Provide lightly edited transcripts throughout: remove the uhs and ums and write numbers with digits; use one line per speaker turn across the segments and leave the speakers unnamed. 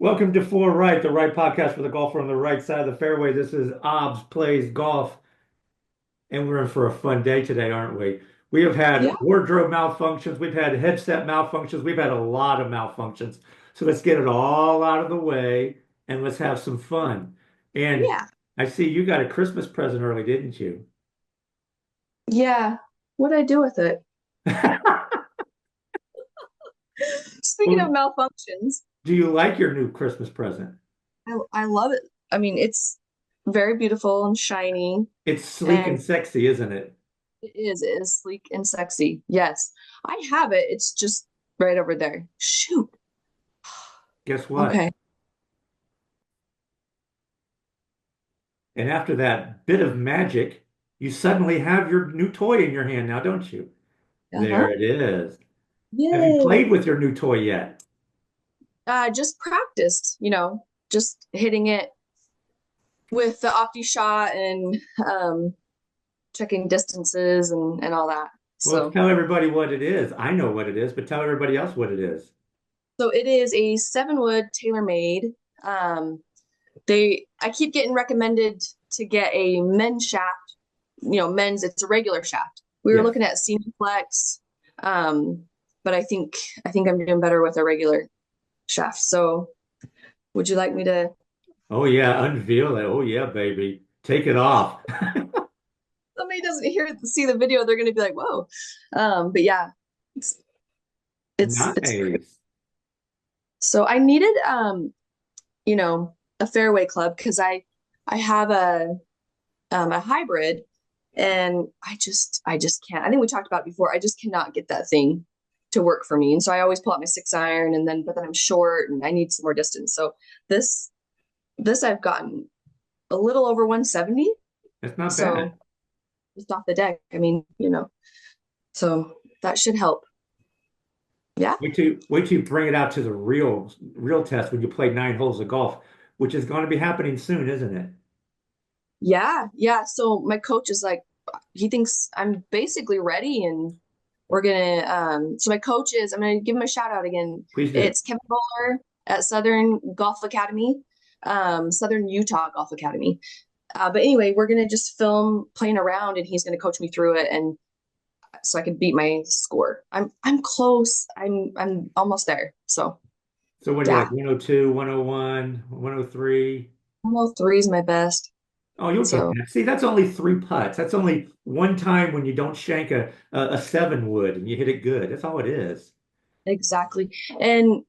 Welcome to Four Right, the right podcast for the golfer on the right side of the fairway. This is Aubs Plays Golf, and we're in for a fun day today, aren't we? We have
Yeah,
had wardrobe malfunctions, we've had headset malfunctions, we've had a lot of malfunctions. So let's get it all out of the way and let's have some fun. And
yeah,
I see you got a Christmas present early, didn't you?
yeah. What'd I do with it? Speaking of
Well,
malfunctions,
do you like your new Christmas present?
I love it. I mean, it's very beautiful and shiny,
It's sleek
and
and sexy, isn't it?
it is sleek and sexy. Yes, I have it. It's just right over there. Shoot.
Guess what?
Okay.
And after that bit of magic, you suddenly have your new toy in your hand now, don't you?
Uh-huh.
There it is. Have you
Yay.
played with your new toy yet?
Just practiced, just hitting it with the opti shot and checking distances and all that.
Well,
So
tell everybody what it is. I know what it is, but tell everybody else what it is.
So it is a 7 wood tailor-made. Um, I keep getting recommended to get a men's shaft, men's, it's a regular shaft. We were
Yes.
looking at senior flex, um, but I think I'm doing better with a regular shaft. So would you like me to?
Oh yeah, unveil it. Oh yeah, baby. Take it off.
Somebody doesn't see the video, they're gonna be like, whoa. But yeah, it's it's great.
Nice.
So I needed a fairway club because I have a hybrid, and I just can't. I think we talked about it before. I just cannot get that thing to work for me, and so I always pull out my 6 iron, and then I'm short, and I need some more distance. So this this I've gotten a little over 170.
That's not bad.
So just off the deck. I mean, so that should help. Yeah.
Wait till you bring it out to the real test when you play 9 holes of golf, which is going to be happening soon, isn't it?
Yeah, yeah. So my coach is like, he thinks I'm basically ready, and we're gonna. So my coach is. I'm gonna give him a shout out again.
Please do.
It's Kevin Bowler at Southern Golf Academy, Southern Utah Golf Academy. But anyway, we're gonna just film playing around, and he's gonna coach me through it, and so I can beat my score. I'm close. I'm almost there. So
So what do you
yeah,
like? 102, 101, 103?
103 is my best.
Oh, you'll get
So
that. See, that's only 3 putts. That's only one time when you don't shank a 7 wood and you hit it good. That's all it is.
exactly. And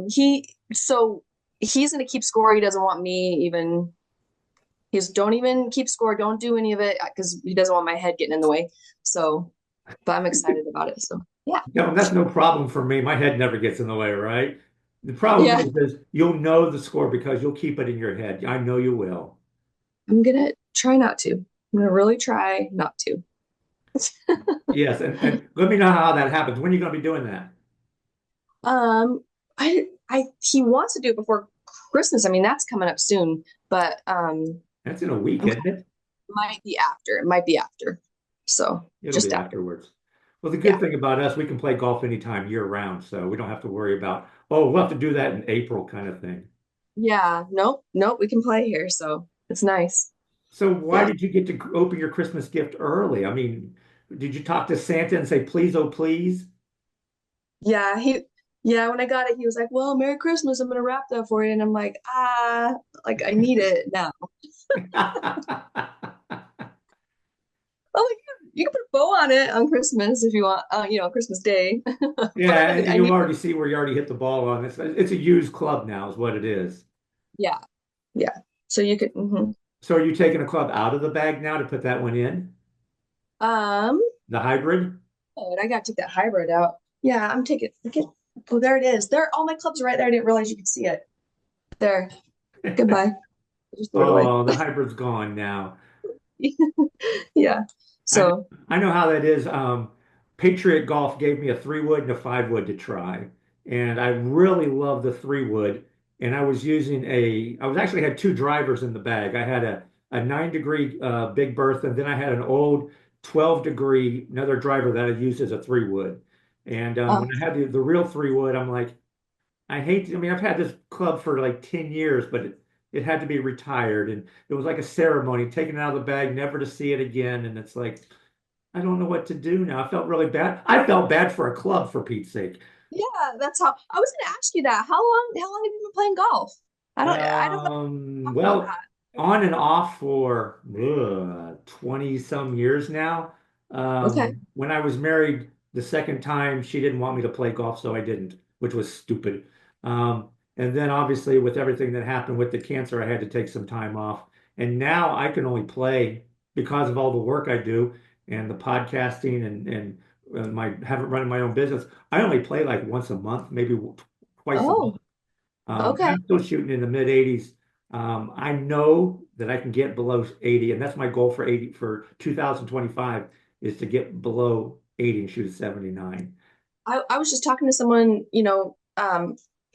he's gonna keep score. He doesn't want me even he's don't even keep score, don't do any of it because he doesn't want my head getting in the way. So but I'm excited about it. So yeah.
No, that's no problem for me. My head never gets in the way, right? The problem
Yeah.
is you'll know the score because you'll keep it in your head. I know you will.
I'm gonna try not to. I'm gonna really try not to.
Yes, and let me know how that happens. When are you going to be doing that?
Um I he wants to do it before Christmas. I mean, that's coming up soon, but
That's in a week,
I'm
isn't it?
might be after. It might be after. So
It'll
just
be
after.
afterwards. Well, the good
Yeah.
thing about us, we can play golf anytime year round, so we don't have to worry about, oh, we'll have to do that in April kind of thing.
Yeah. Nope. Nope. We can play here. So it's nice.
So why
Yeah.
did you get to open your Christmas gift early? I mean, did you talk to Santa and say, please, oh, please?
Yeah. Yeah. When I got it, he was like, well, Merry Christmas. I'm going to wrap that for you. And I'm like, like I need it now. I'm like, you can put a bow on it on Christmas if you want, Christmas Day. But
Yeah, and
I
you
need,
already see where you already hit the ball on it. It's a used club now, is what it is.
yeah. Yeah. So you could,
So are you taking a club out of the bag now to put that one in?
um,
The hybrid?
oh, and I got to take that hybrid out. Yeah. Oh, there it is. There, all my clubs are right there. I didn't realize you could see it. There. Goodbye. I just threw it away.
Oh, the hybrid's gone now.
Yeah.
I
So,
I know how that is. Patriot Golf gave me a 3 wood and a 5 wood to try, and I really love the 3 wood. And I was actually had two drivers in the bag. I had a 9 degree Big Bertha, and then I had an old 12 degree another driver that I used as a 3 wood. And
uh,
when I had the real 3 wood, I'm like, I hate to, I mean, I've had this club for like 10 years, but it had to be retired. And it was like a ceremony, taken it out of the bag, never to see it again. And it's like, I don't know what to do now. I felt really bad. I felt bad for a club, for Pete's sake.
Yeah, that's how I was going to ask you that. How long have you been playing golf? I don't know about
Well, on and off for 20 some years now.
that. Okay.
When I was married the second time, she didn't want me to play golf, so I didn't, which was stupid. And then obviously with everything that happened with the cancer, I had to take some time off. And now I can only play because of all the work I do and the podcasting and my having running my own business. I only play like once a month, maybe twice a month.
Oh, okay.
I'm still shooting in the mid 80s. I know that I can get below 80, and that's my goal for 80 for 2025 is to get below 80 and shoot a 79.
I was just talking to someone,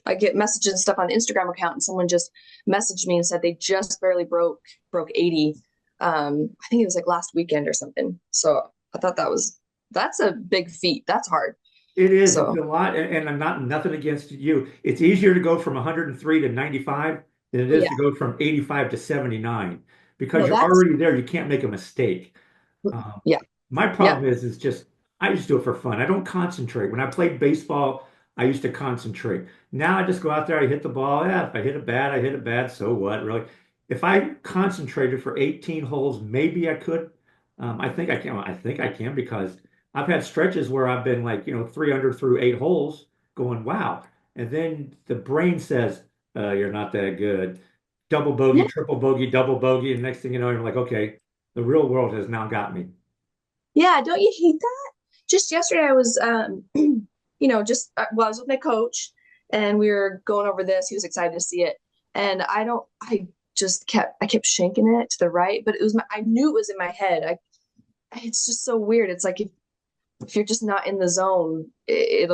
I get messages and stuff on the Instagram account, and someone just messaged me and said they just barely broke 80. I think it was like last weekend or something. So I thought that's a big feat. That's hard.
It is. It's
So
a lot, and I'm not nothing against you. It's easier to go from 103 to 95 than it is to
yeah,
go from 85 to 79 because
no,
you're
that's
already there. You can't make a mistake. Um,
yeah,
my
yeah.
problem is just I just do it for fun. I don't concentrate. When I played baseball, I used to concentrate. Now I just go out there, I hit the ball. Yeah, if I hit it bad, I hit it bad. So what, really? If I concentrated for 18 holes, maybe I could. I think I can. I think I can because I've had stretches where I've been like, 300 through 8 holes going, wow. And then the brain says, you're not that good. Double bogey,
Yeah,
triple bogey, double bogey. And next thing you know, you're like, okay, the real world has now got me.
yeah, don't you hate that? Just yesterday, I was, well, I was with my coach, and we were going over this. He was excited to see it, and I kept shanking it to the right, but I knew it was in my head. It's just so weird. It's like if you're just not in the zone, it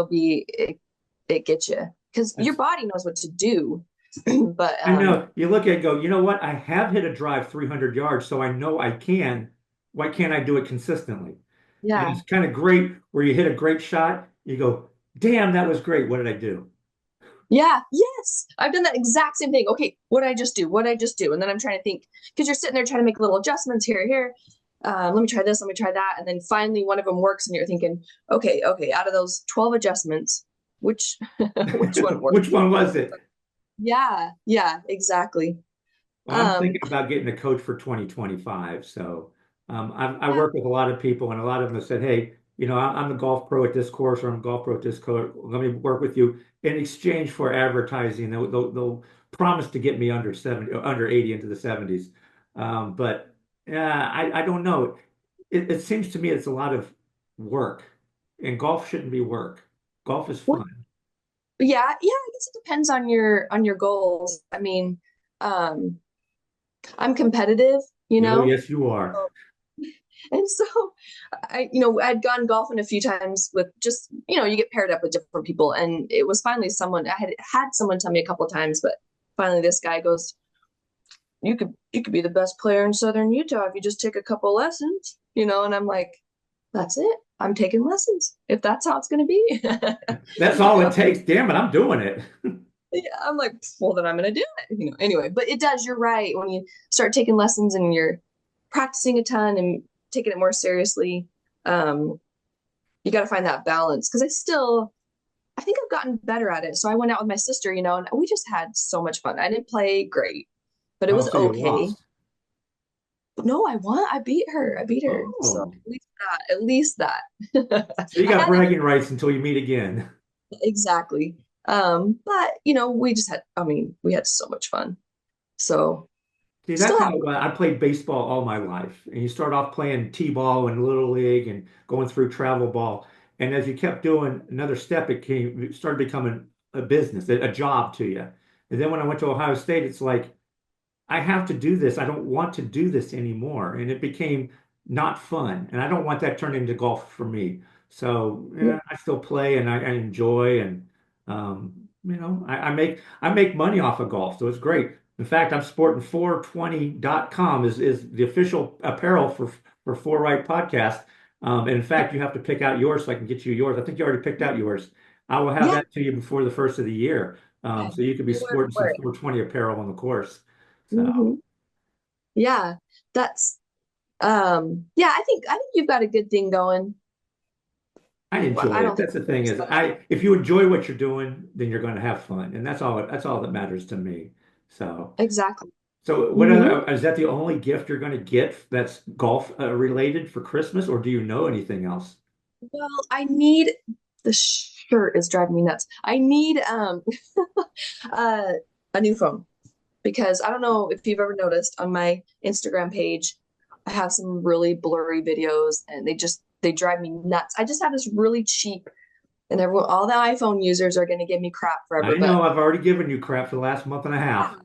gets you because your
That's,
body knows what to do, but
I know. You look at it and go, you know what? I have hit a drive 300 yards, so I know I can. Why can't I do it consistently? And
yeah.
it's kind of great where you hit a great shot. You go, damn, that was great. What did I do?
Yeah, yes. I've done that exact same thing. Okay, what did I just do? What did I just do? And then I'm trying to think because you're sitting there trying to make little adjustments here, here. Let me try this, let me try that. And then finally one of them works and you're thinking, okay, out of those 12 adjustments, which which one worked?
Which one was it?
Yeah, yeah, exactly.
Well, I'm
Um,
thinking about getting a coach for 2025. So I
yeah,
work with a lot of people, and a lot of them have said, hey, I'm a golf pro at this course, or I'm a golf pro at this course. Let me work with you in exchange for advertising. They'll promise to get me under 70, under 80 into the 70s. But I don't know. It seems to me it's a lot of work, and golf shouldn't be work. Golf is
well,
fun.
yeah, I guess it depends on your goals. I mean, um, I'm competitive, you
Oh,
know.
yes, you are.
And so I'd gone golfing a few times with just, you get paired up with different people. And it was finally someone, I had someone tell me a couple of times, but finally this guy goes, you could be the best player in Southern Utah if you just take a couple lessons, and I'm like, that's it. I'm taking lessons if that's how it's going to be.
That's all it takes. Damn it, I'm doing it.
Yeah, I'm like, well, then I'm going to do it. Anyway, but it does. You're right. When you start taking lessons and you're practicing a ton and taking it more seriously, um, you got to find that balance because I think I've gotten better at it. So I went out with my sister, and we just had so much fun. I didn't play great, but it
Oh,
was
so you
okay.
lost.
But no, I won. I beat her. I beat her. So
Oh,
at least that.
so you
I
got
had it
bragging rights until you meet again.
exactly. But we had so much fun. So
See,
still
that's
have.
how I played baseball all my life. And you start off playing t-ball and little league and going through travel ball. And as you kept doing another step, it started becoming a business, a job to you. And then when I went to Ohio State, it's like, I have to do this. I don't want to do this anymore. And it became not fun. And I don't want that turned into golf for me. So
Yeah.
yeah, I still play and I enjoy and I make money off of golf. So it's great. In fact, I'm sporting 420.com is the official apparel for Four Right Podcast. And in fact, you have to pick out yours so I can get you yours. I think you already picked out yours. I will have
Yeah,
that to you before the first of the year.
yeah,
So you could be
we'll wear it
sporting
for
some
it.
420 apparel on the course. So
Yeah, that's yeah, I think you've got a good thing going.
I
Well,
enjoy
I
it.
don't think
That's the thing
there's
is
much.
if you enjoy what you're doing, then you're going to have fun. And that's all that matters to me. So
Exactly.
so what
Hmm.
other, is that the only gift you're going to get that's golf related for Christmas, or do you know anything else?
Well, I need the shirt is driving me nuts. I need uh, a new phone because I don't know if you've ever noticed on my Instagram page, I have some really blurry videos and they drive me nuts. I just have this really cheap and everyone all the iPhone users are going to give me crap forever,
I
but
know I've already given you crap for the last month and a half.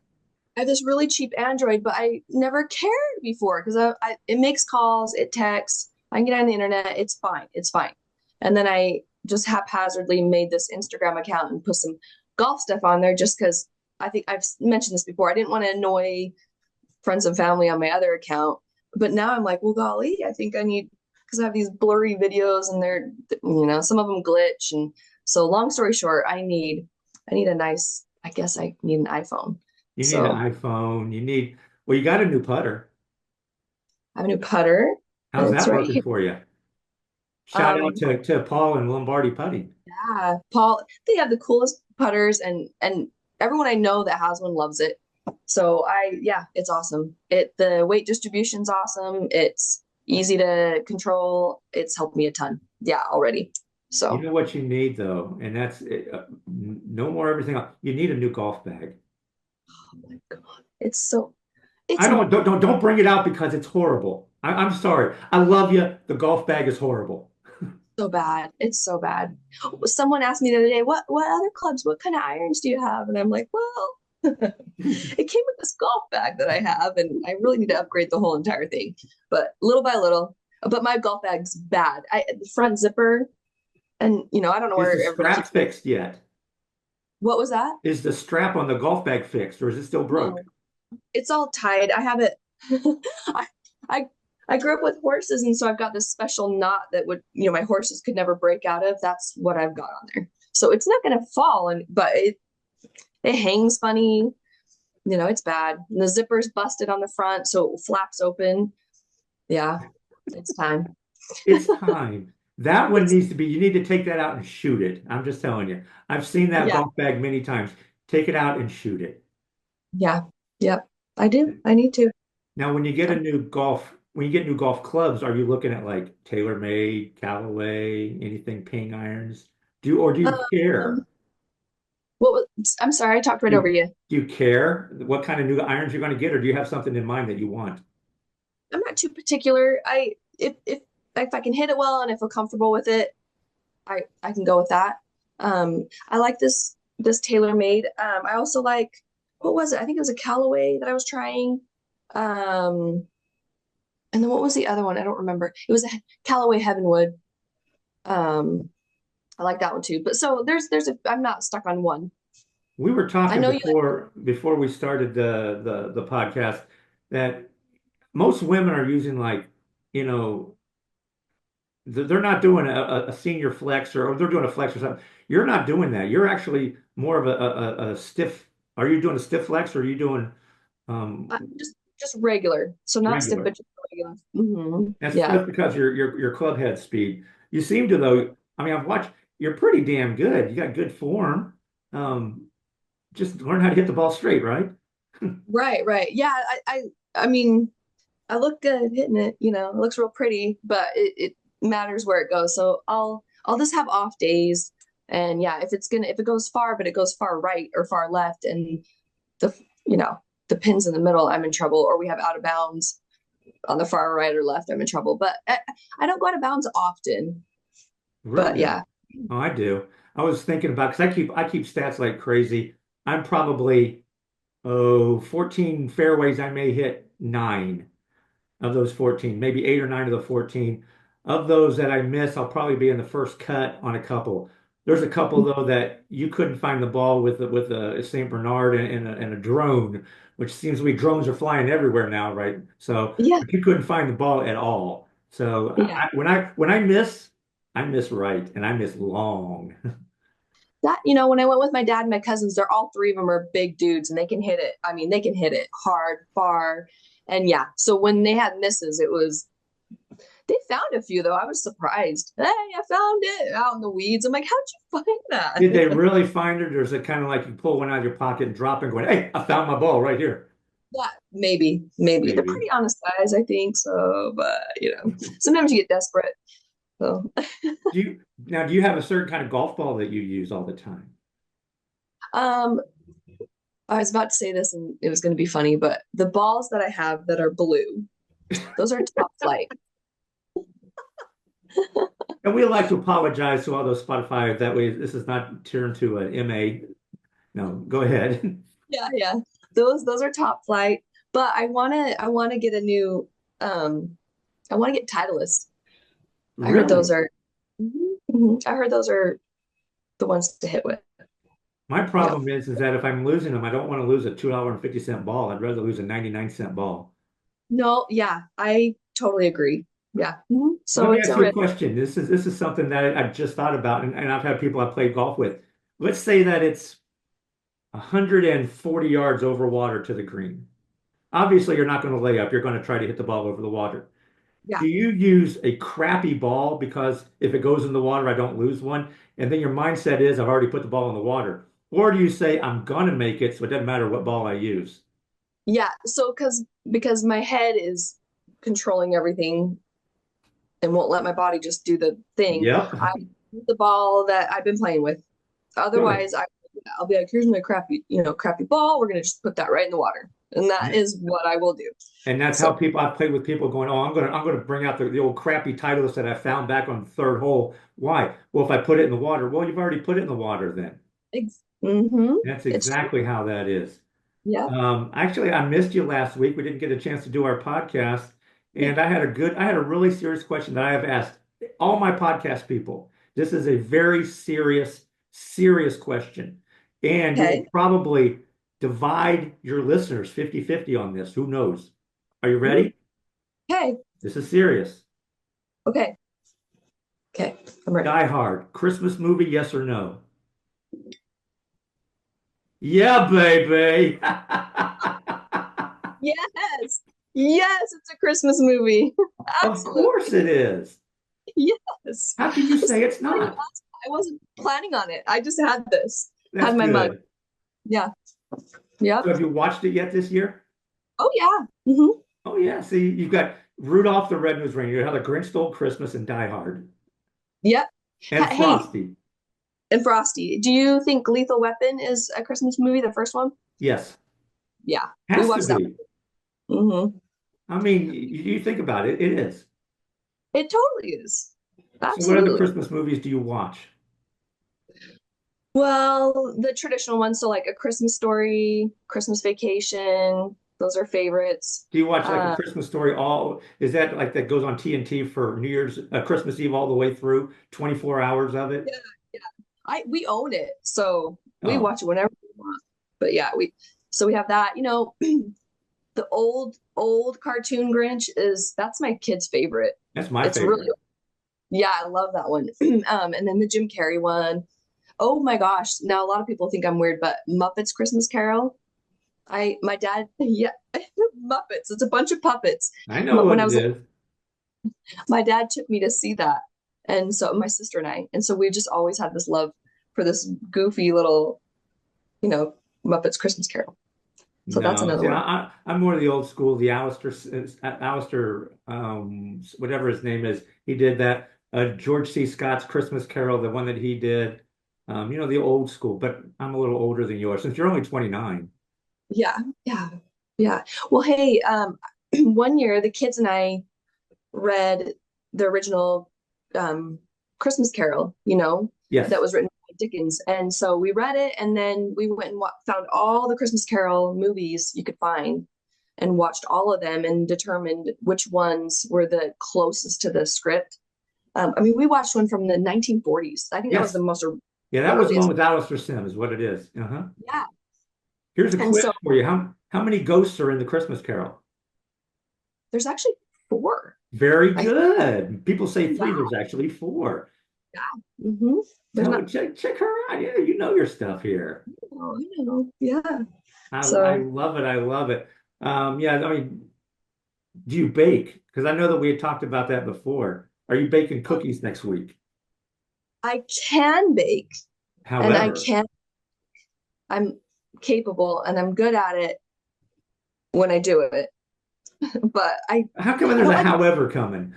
I have this really cheap Android, but I never cared before because it makes calls, it texts, I can get on the internet, it's fine, it's fine. And then I just haphazardly made this Instagram account and put some golf stuff on there just because I think I've mentioned this before. I didn't want to annoy friends and family on my other account, but now I'm like, well, golly, I think I need because I have these blurry videos and they're some of them glitch, and so long story short, I need a nice. I guess I need an iPhone.
You need an
So
iPhone. Well, you got a new putter.
I have a new putter.
How's
It's
that
right
working
here.
for you? Shout out
Um,
to Paul and Lombardi Putting.
yeah, Paul, they have the coolest putters and everyone I know that has one loves it. So yeah, it's awesome. The weight distribution's awesome. It's easy to control. It's helped me a ton. Yeah, already.
You
So,
know what you need though, and that's no more everything else. You need a new golf bag.
oh my God, it's
I don't bring it out because it's horrible. I'm sorry. I love you. The golf bag is horrible.
so bad. It's so bad. Someone asked me the other day, what other clubs, what kind of irons do you have? And I'm like, well, it came with this golf bag that I have, and I really need to upgrade the whole entire thing. But little by little, but my golf bag's bad. The front zipper, and I don't know
Is the
where everybody
strap
keeps.
fixed yet?
What was that?
Is the strap on the golf bag fixed, or is it still broke?
No, it's all tied. I have it. I, I I grew up with horses, and so I've got this special knot that my horses could never break out of. That's what I've got on there. So it's not going to fall, but it hangs funny. It's bad. And the zipper's busted on the front, so it flaps open. Yeah, it's time.
It's time. That one
It's
needs to be, you need to take that out and shoot it. I'm just telling you. I've seen that
yeah,
golf bag many times. Take it out and shoot it.
yeah, yep. I do. I need to.
Now, when you get new golf clubs, are you looking at like TaylorMade, Callaway, anything ping irons? Do you care?
Um, I'm sorry, I talked right
Do
over
you,
you.
do you care what kind of new irons you're going to get, or do you have something in mind that you want?
I'm not too particular. If I can hit it well and I feel comfortable with it, I can go with that. I like this tailor made. I also like what was it? I think it was a Callaway that I was trying. Um, and then what was the other one? I don't remember. It was a Callaway Heavenwood. Um, I like that one too. But so I'm not stuck on one.
We were
I
talking
know you like.
before we started the podcast that most women are using like, you know, they're not doing a senior flex or they're doing a flex or something. You're not doing that. You're actually more of a stiff. Are you doing a stiff flex or are you doing
Just regular. So not stiff,
regular?
but just regular. Hmm.
That's
Yeah.
because your club head speed. You seem to though. I mean, I've watched. You're pretty damn good. You got good form. Um, just learn how to hit the ball straight, right?
Right, right. Yeah, I mean, I look good hitting it, it looks real pretty, but it matters where it goes. So I'll just have off days. And yeah, if it goes far, but it goes far right or far left and the you know, the pin's in the middle, I'm in trouble, or we have out of bounds on the far right or left, I'm in trouble. But I don't go out of bounds often. But
Really?
yeah.
Oh, I do. I was thinking about because I keep stats like crazy. I'm probably 14 fairways. I may hit nine of those 14, maybe eight or nine of the 14. Of those that I miss, I'll probably be in the first cut on a couple. There's a couple though that you couldn't find the ball with a St. Bernard and a drone, which seems to be drones are flying everywhere now, right? So
Yeah.
you couldn't find the ball at all. So
Yeah.
when I miss, I miss right and I miss long.
that, when I went with my dad and my cousins, they're all three of them are big dudes and they can hit it. I mean, they can hit it hard, far. And yeah, so when they had misses, they found a few though. I was surprised. Hey, I found it out in the weeds. I'm like, how'd you find
Did they
that?
really find it, or is it kind of like you pull one out of your pocket and drop it, going, "Hey, I found my ball right here"?
Yeah, maybe. They're
Maybe.
pretty honest guys, I think. So, but sometimes you get desperate. So,
Do you have a certain kind of golf ball that you use all the time?
um, I was about to say this and it was going to be funny, but the balls that I have that are blue, those are top flight.
And we like to apologize to all those Spotify. That way, this is not turned to an MA. No, go ahead.
Yeah. Those are top flight. But I wanna get a new I want to get Titleist. I heard those
Really?
are I heard those are the ones to hit with.
My
Yeah.
problem is that if I'm losing them, I don't want to lose a $2.50 ball. I'd rather lose a 99-cent ball.
No, yeah, I totally agree. Yeah.
Let
So
me
it's
ask
a
you a
risk.
question. This is something that I've just thought about, and I've had people I played golf with. Let's say that it's 140 yards over water to the green. Obviously, you're not going to lay up. You're going to try to hit the ball over the water.
Yeah.
Do you use a crappy ball because if it goes in the water, I don't lose one? And then your mindset is, I've already put the ball in the water. Or do you say, I'm going to make it, so it doesn't matter what ball I use?
Yeah. So because my head is controlling everything and won't let my body just do the thing,
Yep.
I use the ball that I've been playing with.
Good.
Otherwise, I'll be like, here's my crappy ball. We're gonna just put that right in the water, and that is what I will do.
And that's how
So,
people I've played with people going, oh, I'm gonna bring out the old crappy Titleist that I found back on the third hole. Why? Well, if I put it in the water, well, you've already put it in the water then.
mm-hmm,
That's
it's true.
exactly how that is.
Yeah.
Actually, I missed you last week. We didn't get a chance to do our podcast, and I had a really serious question that I have asked all my podcast people. This is a very serious, serious question, and you will
Okay.
probably divide your listeners 50-50 on this. Who knows? Are you
Mhm.
ready?
Okay.
This is serious.
Okay. Okay. I'm ready.
Die Hard, Christmas movie, yes or no? Yeah, baby.
Yes. Yes, it's a Christmas movie.
Of course
Absolutely.
it is.
Yes.
How can you
This is
say it's
funny.
not?
I wasn't planning on it. I just had this.
That's
Had my mug.
good.
Yeah.
So
Yep.
have you watched it yet this year?
Oh yeah.
Oh yeah. See, you've got Rudolph the Red-Nosed Reindeer, How the Grinch Stole Christmas, and Die Hard,
Yep.
and
Hey,
Frosty.
and Frosty. Do you think Lethal Weapon is a Christmas movie, the first one?
Yes,
Yeah, we
has to
watched that
be.
one.
I mean, you think about it, it is.
It totally is.
So what other
Absolutely.
Christmas movies do you watch?
Well, the traditional ones, so like A Christmas Story, Christmas Vacation, those are favorites.
Do you watch like a
Uh,
Christmas story all, is that like that goes on TNT for New Year's, Christmas Eve all the way through, 24 hours of it?
yeah, yeah. We own it, so we
Oh,
watch it whenever we want. But yeah, we have that. The old cartoon Grinch that's my kid's favorite.
that's my
It's really
favorite.
Yeah, I love that one. And then the Jim Carrey one. Oh my gosh. Now a lot of people think I'm weird, but Muppets Christmas Carol. My dad, yeah, Muppets. It's a bunch of puppets.
I know
But
what
when I
it
was,
is.
my dad took me to see that. And so my sister and I, and so we just always had this love for this goofy little, you know, Muppets Christmas Carol. So that's
No,
another
see,
one.
I'm more of the old school. The Alistair, whatever his name is, he did that. George C. Scott's Christmas Carol, the one that he did. The old school. But I'm a little older than yours, since you're only 29.
Yeah, yeah, yeah. Well, hey, one year the kids and I read the original Christmas Carol, that
Yes,
was written by Dickens. And so we read it and then we went and found all the Christmas Carol movies you could find and watched all of them and determined which ones were the closest to the script. I mean, we watched one from the 1940s. I think that was
yes, yeah.
the
That was the one
earliest.
with Alistair Sim, is what it is. Uh-huh.
Yeah.
Here's a
And
quiz
so
for you. How many ghosts are in the Christmas Carol?
there's actually four.
Very
I
good. People say three.
Wow.
There's actually four.
Yeah. Mm-hmm. There's not,
Check her out. Yeah, you know your stuff here.
oh, I know. Yeah.
I
So
love it. I love it. Yeah, I mean, do you bake? Because I know that we had talked about that before. Are you baking cookies next week?
I can bake and
However,
I'm capable and I'm good at it when I do it. But
how come
I
there's
don't
a
like
however coming?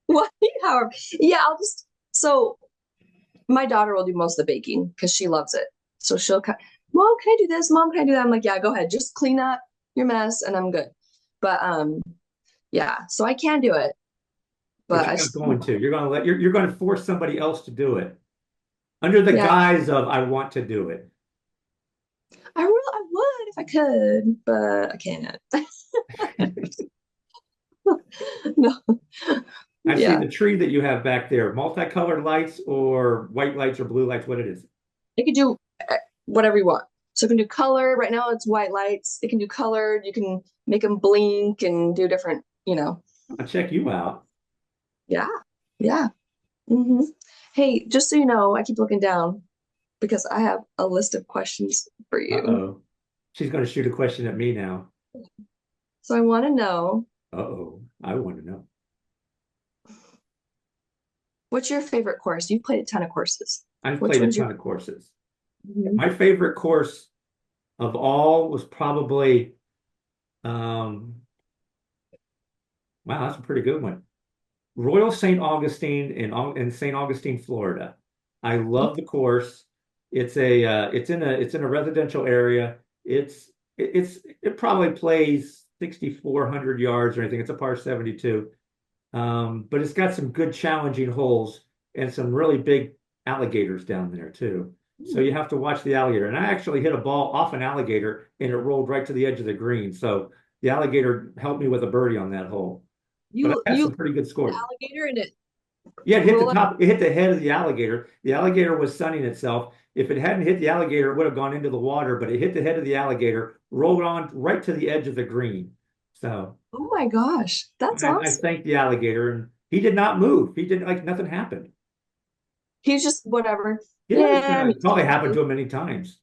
what, however, yeah, so my daughter will do most of the baking because she loves it. So she'll come, Mom, can I do this? Mom, can I do that? I'm like, yeah, go ahead. Just clean up your mess and I'm good. But yeah, so I can do it,
But
but
you're
I
not
just,
going to. You're going to force somebody else to do it under the
yeah,
guise of I want to do it.
I would if I could, but I can't. No,
I see
yeah,
the tree that you have back there, multicolored lights or white lights or blue lights, what it is.
it could do whatever you want. So it can do color. Right now it's white lights. It can do colored. You can make them blink and do different,
I'll check you out.
yeah, yeah. hmm Hey, just so you know, I keep looking down because I have a list of questions for you.
Uh-oh. She's going to shoot a question at me now.
So I want to know,
Uh-oh. I want to know.
what's your favorite course? You've played a ton of courses.
I've
Which
played a
one's your
ton of courses.
Mhm.
My favorite course of all was probably, um, wow, that's a pretty good one. Royal St. Augustine in St. Augustine, Florida. I love the course. It's in a residential area. It probably plays 6,400 yards or anything. It's a par 72. But it's got some good challenging holes and some really big alligators down there too. So you have to watch the alligator. And I actually hit a ball off an alligator and it rolled right to the edge of the green. So the alligator helped me with a birdie on that hole. But
You
I had
you
some pretty good
the
scores.
alligator and it
Yeah, it hit the
roll up.
top, it hit the head of the alligator. The alligator was sunning itself. If it hadn't hit the alligator, it would have gone into the water, but it hit the head of the alligator, rolled on right to the edge of the green. So
Oh my gosh, that's
I
awesome.
thanked the alligator and he did not move. He didn't like nothing happened.
He's just whatever.
Yeah, it's
Yeah, I'm
gonna
used to
probably happen
it.
to him many times.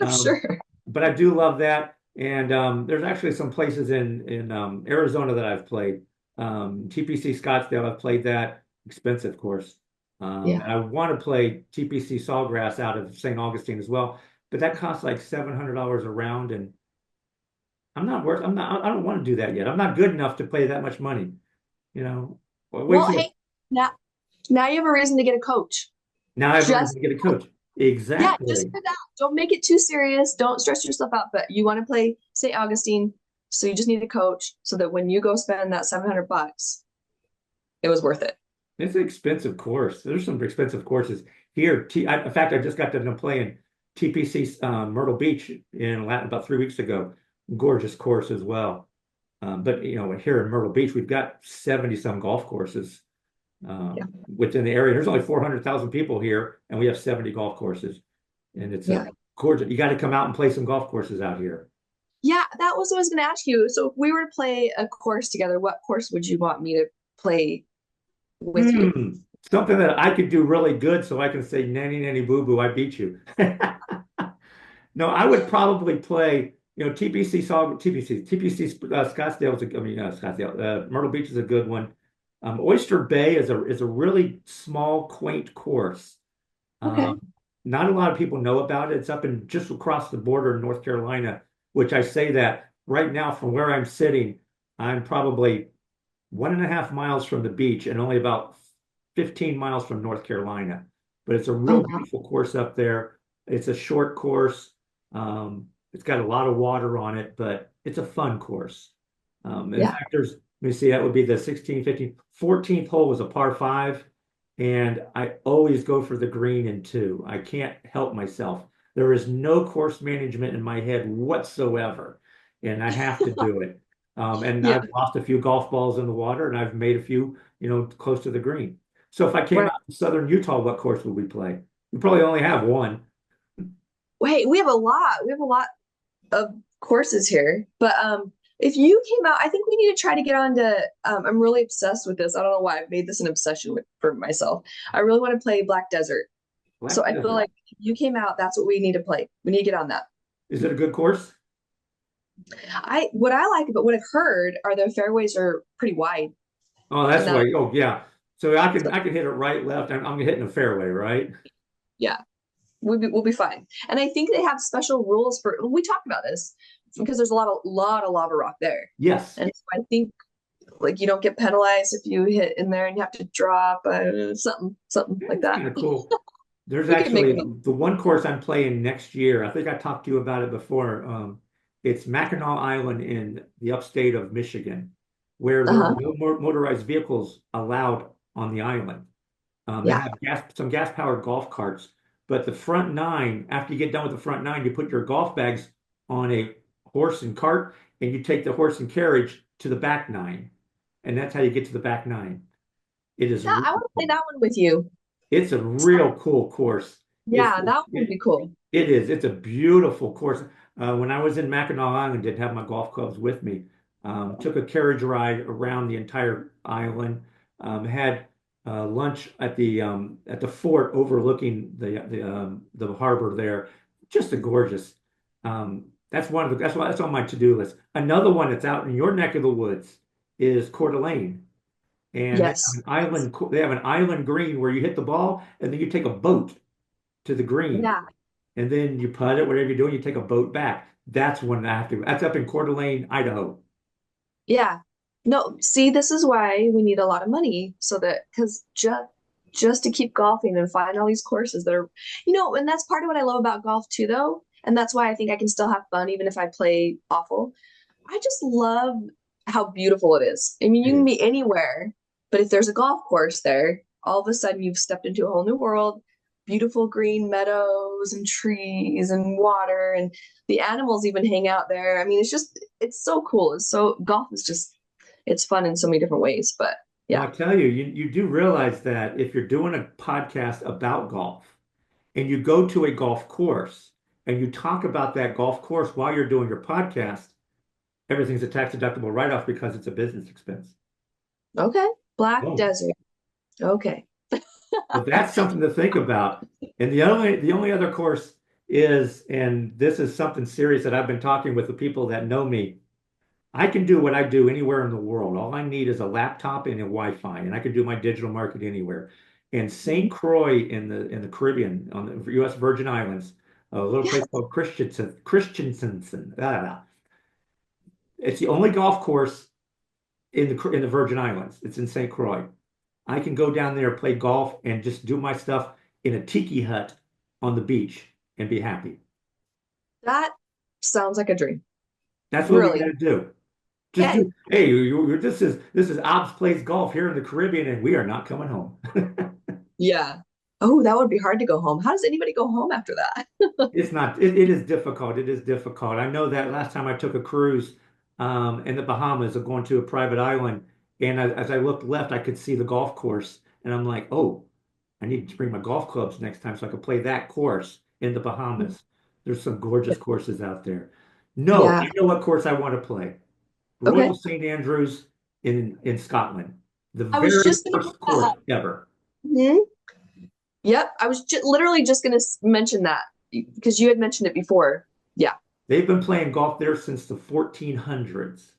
I'm
Um,
sure.
but I do love that. And there's actually some places in Arizona that I've played. TPC Scottsdale, I've played that. Expensive course.
Yeah.
And I want to play TPC Sawgrass out of St. Augustine as well, but that costs like $700 a round, and I don't want to do that yet. I'm not good enough to pay that much money. You know, well, wait
Well,
till
hey, now you have a reason to get a coach.
now I have a reason
Just
to get a coach.
Yeah, just
Exactly.
for that. Don't make it too serious. Don't stress yourself out. But you want to play St. Augustine, so you just need a coach so that when you go spend that $700, it was worth it.
It's an expensive course. There's some expensive courses here. In fact, I just got done playing TPC Myrtle Beach in Latin about 3 weeks ago. Gorgeous course as well. But here in Myrtle Beach, we've got 70 some golf courses
Yeah.
within the area. There's only 400,000 people here, and we have 70 golf courses, and it's a
Yeah.
gorgeous. You got to come out and play some golf courses out here.
Yeah, that was what I was going to ask you. So if we were to play a course together, what course would you want me to play with you?
Hmm. Something that I could do really good, so I can say nanny nanny boo boo, I beat you. No, I would probably play, TPC Scottsdale is Scottsdale, Myrtle Beach is a good one. Oyster Bay is a really small, quaint course.
Okay.
Um, Not a lot of people know about it. It's up in just across the border in North Carolina, which I say that right now from where I'm sitting, I'm probably 1.5 miles from the beach and only about 15 miles from North Carolina. But it's a
Oh,
real
wow.
beautiful course up there. It's a short course. It's got a lot of water on it, but it's a fun course. In
Yeah.
fact, let me see, that would be the 16, 15, 14th hole was a par five. And I always go for the green in two. I can't help myself. There is no course management in my head whatsoever, and I have to do it. And
Yeah.
I've lost a few golf balls in the water, and I've made a few, close to the green. So if I came
Right.
out to Southern Utah, what course would we play? We probably only have one.
Wait, we have a lot. We have a lot of courses here. But If you came out, I think we need to try to get on to. I'm really obsessed with this. I don't know why I've made this an obsession for myself. I really want to play Black Desert. So
Black
I feel
Desert.
like if you came out, that's what we need to play. We need to get on that.
Is it a good course?
I what I like about what I've heard are the fairways are pretty wide,
Oh,
and
that's
that
why. Oh, yeah. So I can
so,
I can hit it right, left. I'm hitting the fairway, right?
yeah, we'll be fine. And I think they have special rules for. We talked about this because there's a lot of lava rock there,
Yes.
and so I think like you don't get penalized if you hit in there and you have to drop something
Yeah,
like
it's
that.
kind of cool. There's
We could make
actually
it.
the one course I'm playing next year. I think I talked to you about it before. It's Mackinac Island in the upstate of Michigan, where there are
Uh-huh.
no more motorized vehicles allowed on the island. They
Yeah.
have some gas-powered golf carts, but the front nine, after you get done with the front nine, you put your golf bags on a horse and cart, and you take the horse and carriage to the back nine, and that's how you get to the back nine. It is
That I want to play that one with you.
it's a real cool course. It's
Yeah, that one would
it,
be cool.
it is. It's a beautiful course. When I was in Mackinac Island, didn't have my golf clubs with me. Took a carriage ride around the entire island. Had lunch at the fort overlooking the harbor there. Just a gorgeous. That's on my to-do list. Another one that's out in your neck of the woods is Coeur d'Alene, and
Yes.
they have an island green where you hit the ball and then you take a boat to the green
Yeah.
and then you putt it, whatever you're doing, you take a boat back. That's one I have to. That's up in Coeur d'Alene, Idaho.
Yeah. No, see, this is why we need a lot of money so that because just to keep golfing and find all these courses that are, and that's part of what I love about golf too, though. And that's why I think I can still have fun even if I play awful. I just love how beautiful it is. I mean,
It
you can
is.
be anywhere, but if there's a golf course there, all of a sudden you've stepped into a whole new world. Beautiful green meadows and trees and water, and the animals even hang out there. I mean, it's so cool. Golf is just, it's fun in so many different ways. But
Well,
yeah.
I tell you, you do realize that if you're doing a podcast about golf and you go to a golf course and you talk about that golf course while you're doing your podcast, everything's a tax deductible write-off because it's a business expense.
Okay. Black
Boom.
Desert. Okay.
But that's something to think about. And the only other course is, and this is something serious that I've been talking with the people that know me. I can do what I do anywhere in the world. All I need is a laptop and a Wi-Fi, and I can do my digital marketing anywhere. And St. Croix in the Caribbean, on the U.S. Virgin Islands, a little place
Yes.
called Christensen. It's the only golf course in the Virgin Islands. It's in St. Croix. I can go down there, play golf, and just do my stuff in a tiki hut on the beach and be happy.
That sounds like a dream.
That's what we got
Really.
to do. Just
Yeah.
do. Hey, this is Ops plays golf here in the Caribbean, and we are not coming home.
Yeah. Oh, that would be hard to go home. How does anybody go home after that?
It's not. It is difficult. It is difficult. I know that last time I took a cruise in the Bahamas, of going to a private island, and as I looked left, I could see the golf course, and I'm like, oh, I need to bring my golf clubs next time so I could play that course in the Bahamas. There's some gorgeous courses out there. No,
Yeah.
I know what course I want to play. Royal
Okay.
St. Andrews in Scotland. The
I was
very
just gonna bring
first
that
course
up.
ever.
Mhm. Yep. I was literally just gonna mention that because you had mentioned it before. Yeah.
They've been playing golf there since the 1400s.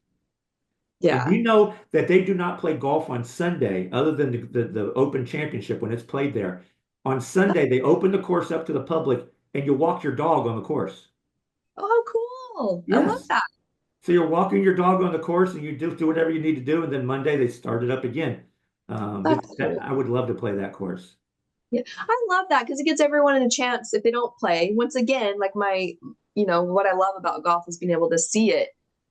And
Yeah.
you know that they do not play golf on Sunday, other than the Open Championship when it's played there. On Sunday, they open the course up to the public and you walk your dog on the course.
Oh, cool. I love
Yes.
that.
So you're walking your dog on the course and you do whatever you need to do. And then Monday, they start it up again.
That's cool.
I would love to play that course.
Yeah. I love that because it gives everyone a chance if they don't play. Once again, like what I love about golf is being able to see it,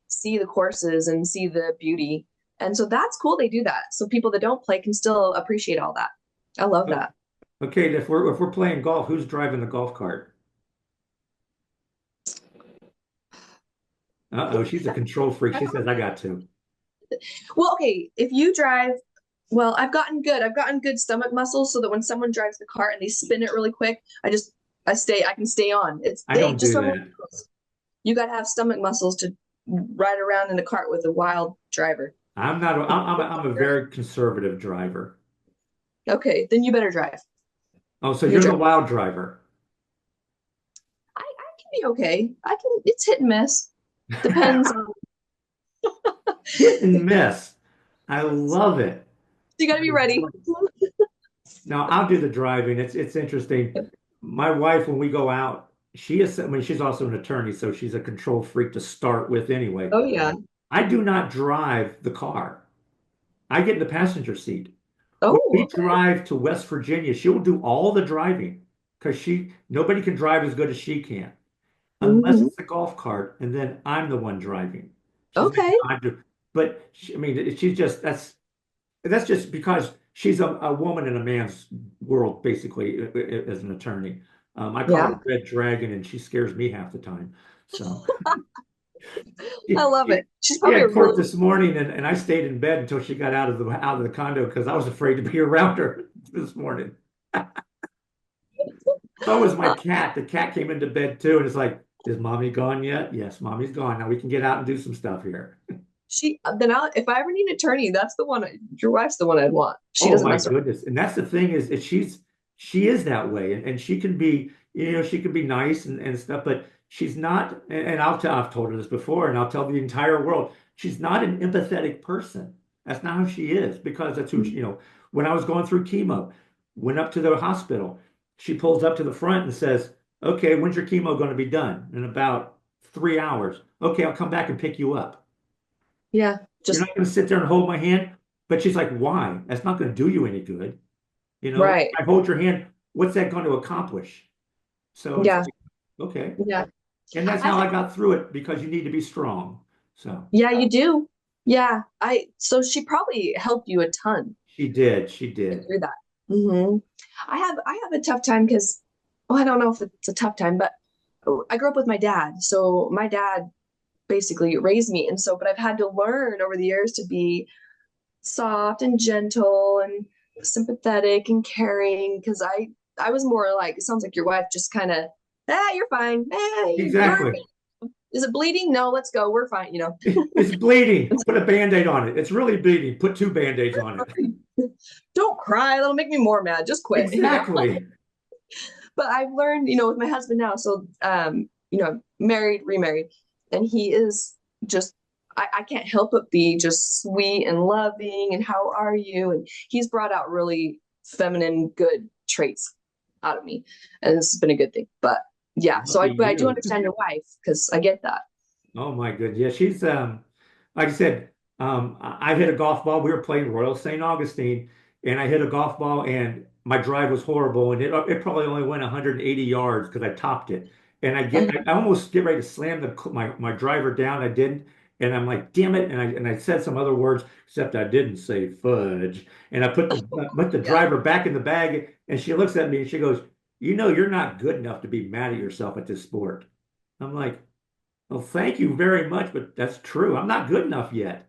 see the courses and see the beauty. And so that's cool they do that. So people that don't play can still appreciate all that. I love
So,
that.
okay, if we're playing golf, who's driving the golf cart? Uh-oh, she's a control freak. She says, I got to.
Well, okay, if you drive, well, I've gotten good. I've gotten good stomach muscles so that when someone drives the cart and they spin it really quick, I can stay on. It's
I
they
don't
just
do
don't.
that.
You got to have stomach muscles to ride around in a cart with a wild driver.
I'm not, I'm a very conservative driver.
Okay, then you better drive.
Oh, so
You
you're the
drive.
wild driver.
I can be okay. I can. It's hit and miss. Depends on.
Hit and miss. I love it.
You got to
I
be ready.
love- Now I'll do the driving. It's interesting. My wife, when we go out, she is, I mean, she's also an attorney, so she's a control freak to start with anyway.
Oh yeah.
I do not drive the car. I get in the passenger seat. When
Oh
we
okay.
drive to West Virginia, she'll do all the driving because nobody can drive as good as she can, unless
Hmm.
it's a golf cart, and then I'm the one driving. She's like,
Okay.
"No, I do," but I mean, she's just that's just because she's a woman in a man's world, basically, as an attorney. I call her
Yeah.
Red Dragon, and she scares me half the time. So
I
she,
love
she,
it. She's
she
probably a
had court
really
this morning, and I stayed in bed until she got out of the condo because I was afraid to be around her this morning. So was my cat. The cat came into bed too, and it's like, is mommy gone yet? Yes, mommy's gone. Now we can get out and do some stuff here.
she then I'll if I ever need an attorney, that's the one your wife's the one I'd want. She
Oh
doesn't
my
mess around.
goodness. And that's the thing is she is that way. And she can be, she can be nice and stuff, but she's not, and I've told her this before, and I'll tell the entire world, she's not an empathetic person. That's not who she is because that's who, when I was going through chemo, went up to the hospital, she pulls up to the front and says, okay, when's your chemo going to be done? In about 3 hours. Okay, I'll come back and pick you up.
Yeah,
You're not
just
going to sit there and hold my hand. But she's like, why? That's not going to do you any good.
right.
I hold your hand. What's that going to accomplish? So it's
Yeah,
like, okay.
yeah.
And that's
I've
how I got through it because you need to be strong. So
Yeah, you do. Yeah, I so she probably helped you a ton
she did. She
get
did.
through that. Hmm. I have a tough time because, well, I don't know if it's a tough time, but I grew up with my dad. So my dad basically raised me, and so but I've had to learn over the years to be soft and gentle and sympathetic and caring because I was more like it sounds like your wife just kind of you're fine. Hey, you're
Exactly.
is it bleeding? No, let's go. We're fine.
It's bleeding. Put a Band-Aid on it. It's really bleeding. Put two Band-Aids on it.
Don't cry. That'll make me more mad. Just quit.
Exactly.
But I've learned, with my husband now. So, married, remarried, and he is just, I can't help but be just sweet and loving. And how are you? And he's brought out really feminine, good traits out of me. And this has been a good thing. But yeah, but I do
You.
understand your wife because I get that.
Oh my goodness. Yeah, she's like I said, I hit a golf ball. We were playing Royal St. Augustine, and I hit a golf ball, and my drive was horrible, and it probably only went 180 yards because I topped it. And I almost get ready to slam my driver down. I didn't, and I'm like, damn it! And I said some other words, except I didn't say fudge. And I put the
Yeah.
driver back in the bag, and she looks at me and she goes, you're not good enough to be mad at yourself at this sport. I'm like, well, thank you very much, but that's true. I'm not good enough yet.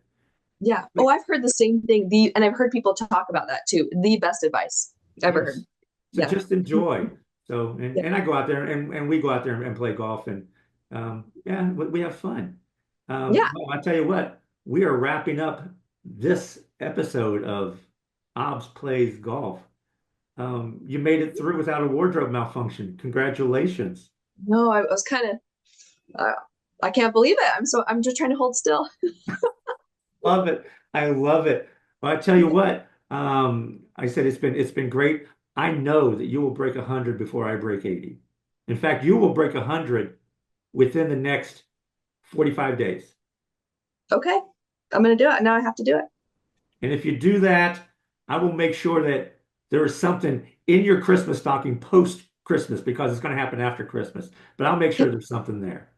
Yeah. Oh,
Like,
I've heard the same thing. And I've heard people talk about that too. The best advice ever heard.
yes. So
Yeah.
just enjoy. So,
Yeah.
and I go out there and we go out there and play golf and yeah, we have fun.
Yeah.
Well, I tell you what, we are wrapping up this episode of Aubs Plays Golf. You made it through without a wardrobe malfunction. Congratulations.
No, I was kind of, uh, I can't believe it. I'm just trying to hold still.
Love it. I love it. Well, I tell you what, I said it's been great. I know that you will break 100 before I break 80. In fact, you will break 100 within the next 45 days.
Okay. I'm going to do it. Now I have to do it.
And if you do that, I will make sure that there is something in your Christmas stocking post Christmas because it's going to happen after Christmas. But I'll make sure there's something there.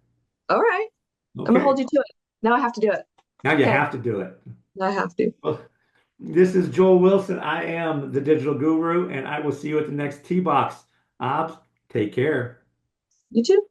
All right. I'm going to
Okay.
hold you to it. Now I have to do it.
Now you
Okay.
have to do it.
Now I have to.
Well, this is Joel Wilson. I am the digital guru, and I will see you at the next T Box. Obs, take care.
You too.